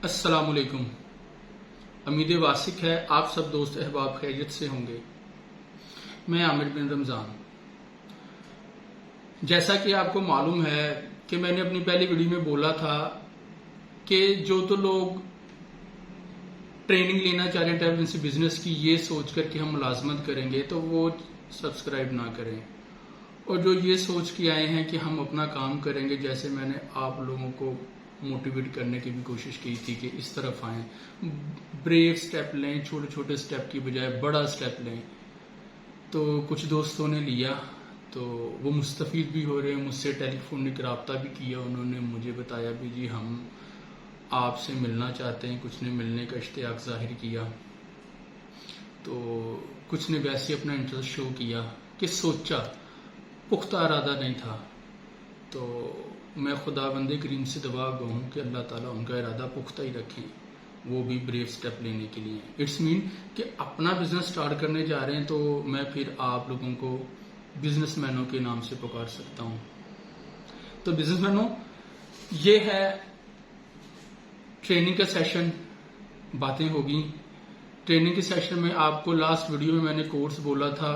السلام علیکم. امید واسق ہے آپ سب دوست احباب خیریت سے ہوں گے. میں عامر بن رمضان. جیسا کہ آپ کو معلوم ہے کہ میں نے اپنی پہلی ویڈیو میں بولا تھا کہ جو تو لوگ ٹریننگ لینا چاہ رہے ہیں ٹریول ایجنسی بزنس کی، یہ سوچ کر کہ ہم ملازمت کریں گے تو وہ سبسکرائب نہ کریں، اور جو یہ سوچ کے آئے ہیں کہ ہم اپنا کام کریں گے، جیسے میں نے آپ لوگوں کو موٹیویٹ کرنے کی بھی کوشش کی تھی کہ اس طرف آئیں، بریو سٹیپ لیں، چھوٹے چھوٹے سٹیپ کی بجائے بڑا سٹیپ لیں. تو کچھ دوستوں نے لیا تو وہ مستفید بھی ہو رہے ہیں. مجھ سے ٹیلی فونک رابطہ بھی کیا، انہوں نے مجھے بتایا بھی جی ہم آپ سے ملنا چاہتے ہیں، کچھ نے ملنے کا اشتیاق ظاہر کیا، تو کچھ نے ویسے اپنا انٹرسٹ شو کیا کہ سوچا، پختہ ارادہ نہیں تھا. تو میں خدا بند کریم سے دعا گو ہوں کہ اللہ تعالیٰ ان کا ارادہ پختہ ہی رکھیں، وہ بھی بریو سٹیپ لینے کے لیے. اٹس مین کہ اپنا بزنس سٹارٹ کرنے جا رہے ہیں تو میں پھر آپ لوگوں کو بزنس مینوں کے نام سے پکار سکتا ہوں. تو بزنس مینوں، یہ ہے ٹریننگ کا سیشن. باتیں ہوگی ٹریننگ کے سیشن میں. آپ کو لاسٹ ویڈیو میں نے کورس بولا تھا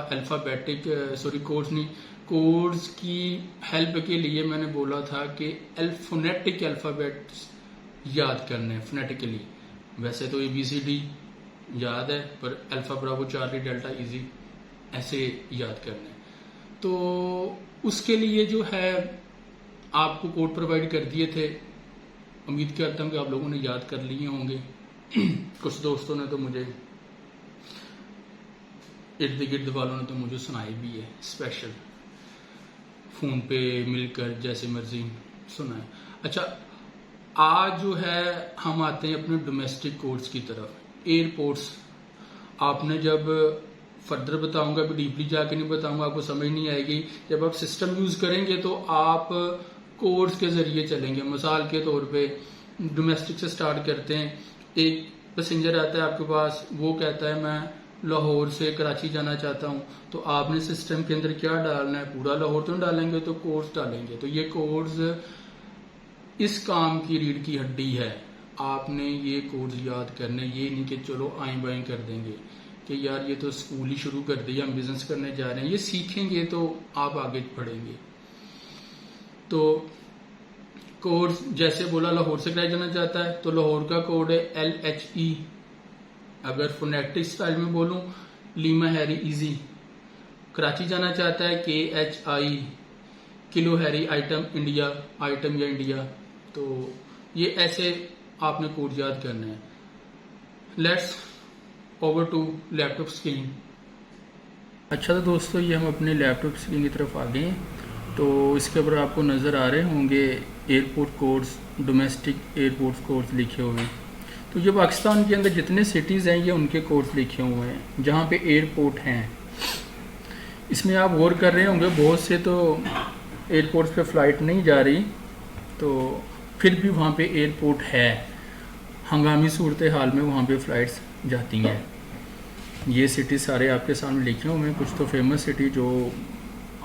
کورس نہیں، کورس کی ہیلپ کے لیے میں نے بولا تھا کہ فونیٹک الفابیٹس یاد کرنے فونیٹیکلی. ویسے تو ABCD یاد ہے، پر alpha bravo charlie delta easy ایسے یاد کرنے. تو اس کے لیے جو ہے آپ کو کوڈ پرووائڈ کر دیے تھے. امید کرتا ہوں کہ آپ لوگوں نے یاد کر لیے ہوں گے. کچھ دوستوں نے تو مجھے، ارد گرد والوں نے تو مجھے سنائی بھی ہے، اسپیشل فون پہ مل کر جیسے مرضی سنا ہے. اچھا، آج جو ہے ہم آتے ہیں اپنے ڈومیسٹک کورس کی طرف. ایئرپورٹس آپ نے جب فردر بتاؤں گا، ڈیپلی جا کے نہیں بتاؤں گا، آپ کو سمجھ نہیں آئے گی. جب آپ سسٹم یوز کریں گے تو آپ کورس کے ذریعے چلیں گے. مثال کے طور پہ ڈومیسٹک سے سٹارٹ کرتے ہیں. ایک پیسنجر آتا ہے آپ کے پاس، وہ کہتا ہے میں لاہور سے کراچی جانا چاہتا ہوں. تو آپ نے سسٹم کے اندر کیا ڈالنا ہے؟ پورا لاہور تو ڈالیں گے، تو کورس ڈالیں گے. تو یہ کورس اس کام کی ریڑھ کی ہڈی ہے. آپ نے یہ کورس یاد کرنے، یہ نہیں کہ چلو آئیں بائیں کر دیں گے کہ یار یہ تو اسکول ہی شروع کر دیا، ہم بزنس کرنے جا رہے ہیں. یہ سیکھیں گے تو آپ آگے پڑھیں گے. تو کورس جیسے بولا لاہور سے کرایا جانا چاہتا ہے تو لاہور کا کوڈ ہے LHE. اگر فونیٹک سٹائل میں بولوں، لیما ہیری ایزی. کراچی جانا چاہتا ہے KHI، کلو ہیری آئٹم انڈیا، آئٹم یا انڈیا. تو یہ ایسے آپ نے کوڈ یاد کرنا ہے. Let's over to laptop screen. اچھا، تو دوستو یہ ہم اپنے لیپ ٹاپ اسکرین کی طرف آ گئے. تو اس کے اوپر آپ کو نظر آ رہے ہوں گے airport course, domestic airport course لکھے ہوئے ہیں. تو یہ پاکستان کے اندر جتنے سٹیز ہیں یہ ان کے کورس لکھے ہوئے ہیں جہاں پہ ایئرپورٹ ہیں. اس میں آپ غور کر رہے ہوں گے بہت سے تو ایئرپورٹس پہ فلائٹ نہیں جا رہی، تو پھر بھی وہاں پہ ایئرپورٹ ہے. ہنگامی صورتحال میں وہاں پہ فلائٹس جاتی ہیں. یہ سٹی سارے آپ کے سامنے لکھے ہوئے ہیں. کچھ تو فیمس سٹی جو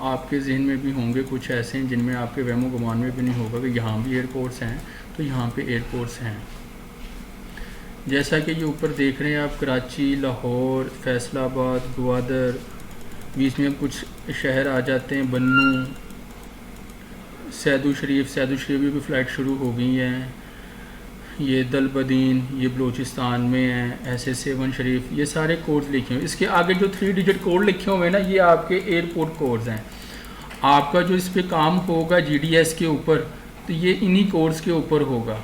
آپ کے ذہن میں بھی ہوں گے، کچھ ایسے ہیں جن میں آپ کے وہم و گمان میں بھی نہیں ہوگا کہ یہاں بھی ایئرپورٹس ہیں. تو یہاں پہ ایئرپورٹس ہیں جیسا کہ یہ اوپر دیکھ رہے ہیں آپ، کراچی، لاہور، فیصل آباد، گوادر. بیچ میں کچھ شہر آ جاتے ہیں، بنوں، سیدو شریف بھی فلائٹ شروع ہو گئی ہیں. یہ دل بدین، یہ بلوچستان میں ہیں. ایسے 7 شریف، یہ سارے کوڈز لکھے ہوئے. اس کے آگے جو 3 ڈیجٹ کوڈ لکھے ہوئے ہیں نا، یہ آپ کے ایئرپورٹ کوڈز ہیں. آپ کا جو اس پہ کام ہوگا GDS کے اوپر، تو یہ انہی کوڈز کے اوپر ہوگا.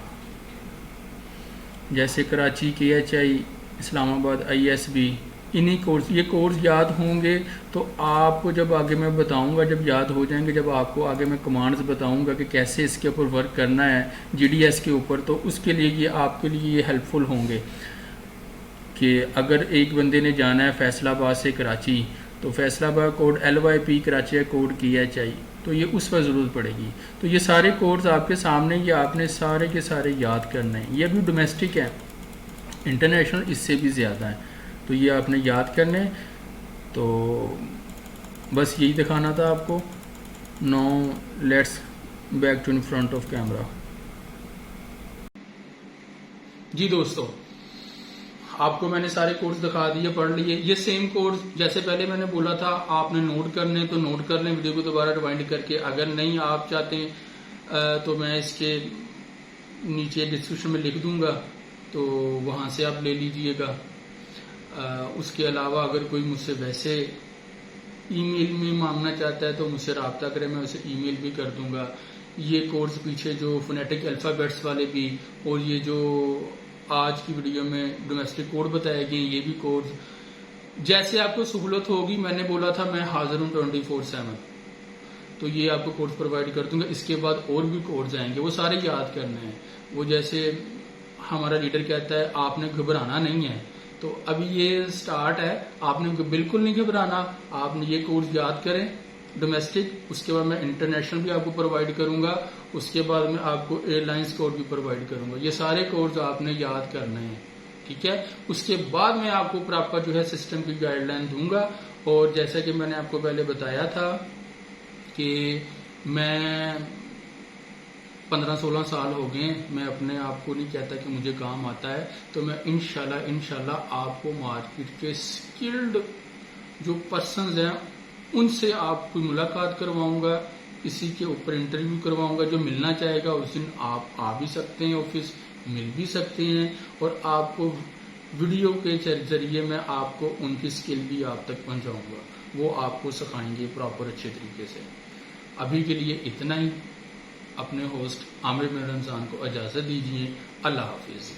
جیسے کراچی KHI، اسلام آباد ISB، انہی کورس. یہ کورس یاد ہوں گے تو آپ کو جب آگے میں بتاؤں گا، جب یاد ہو جائیں گے، جب آپ کو آگے میں کمانڈز بتاؤں گا کہ کیسے اس کے اوپر ورک کرنا ہے GDS کے اوپر، تو اس کے لیے یہ آپ کے لیے یہ ہیلپ فل ہوں گے. کہ اگر ایک بندے نے جانا ہے فیصل آباد سے کراچی، تو Faisalabad code LYP، Karachi code KHI، تو یہ اس پر ضرورت پڑے گی. تو یہ سارے کورس آپ کے سامنے، یہ آپ نے سارے کے سارے یاد کرنے ہیں. یہ بھی ڈومیسٹک ہے، انٹرنیشنل اس سے بھی زیادہ ہے. تو یہ آپ نے یاد کرنے. تو بس یہی دکھانا تھا آپ کو. Now let's back to in front of camera. جی دوستو، آپ کو میں نے سارے کورس دکھا دیے، پڑھ لیے. یہ سیم کورس جیسے پہلے میں نے بولا تھا آپ نے نوٹ کرنے تو نوٹ کر لیں ویڈیو کو دوبارہ ریوائنڈ کر کے. اگر نہیں آپ چاہتے ہیں تو میں اس کے نیچے ڈسکرپشن میں لکھ دوں گا، تو وہاں سے آپ لے لیجئے گا. اس کے علاوہ اگر کوئی مجھ سے ویسے ای میل میں مانگنا چاہتا ہے تو مجھ سے رابطہ کرے، میں اسے ای میل بھی کر دوں گا. یہ کورس پیچھے جو فونیٹک الفابیٹس والے بھی، اور یہ جو آج کی ویڈیو میں ڈومیسٹک کوڈ بتائے گئے، یہ بھی کورس جیسے آپ کو سہولت ہوگی. میں نے بولا تھا میں حاضر ہوں 24/7، تو یہ آپ کو کورس پرووائڈ کر دوں گا. اس کے بعد اور بھی کورس آئیں گے، وہ سارے یاد کرنے ہیں. وہ جیسے ہمارا لیڈر کہتا ہے آپ نے گھبرانا نہیں ہے، تو ابھی یہ سٹارٹ ہے، آپ نے بالکل نہیں گھبرانا. آپ نے یہ کورس یاد کریں ڈومیسٹک، اس کے بعد میں انٹرنیشنل بھی آپ کو پرووائڈ کروں گا، اس کے بعد میں آپ کو ایئر لائنس کوڈ بھی پرووائڈ کروں گا. یہ سارے کورس آپ نے یاد کرنے ہیں، ٹھیک ہے. اس کے بعد میں آپ کو پراپر جو ہے سسٹم کی گائیڈ لائن دوں گا. اور جیسا کہ میں نے آپ کو پہلے بتایا تھا کہ میں 15-16 سال ہو گئے، میں اپنے آپ کو نہیں کہتا کہ مجھے کام آتا ہے. تو میں انشاءاللہ آپ کو مارکیٹ کے سکلڈ جو پرسنز ہیں ان سے آپ کو ملاقات کرواؤں گا، اسی کے اوپر انٹرویو کرواؤں گا. جو ملنا چاہے گا اس دن آپ آ بھی سکتے ہیں، آفس مل بھی سکتے ہیں، اور آپ کو ویڈیو کے ذریعے میں آپ کو ان کی سکل بھی آپ تک پہنچاؤں گا. وہ آپ کو سکھائیں گے پراپر اچھے طریقے سے. ابھی کے لیے اتنا ہی. اپنے ہوسٹ عامر بن رمضان کو اجازت دیجیے. اللہ حافظ.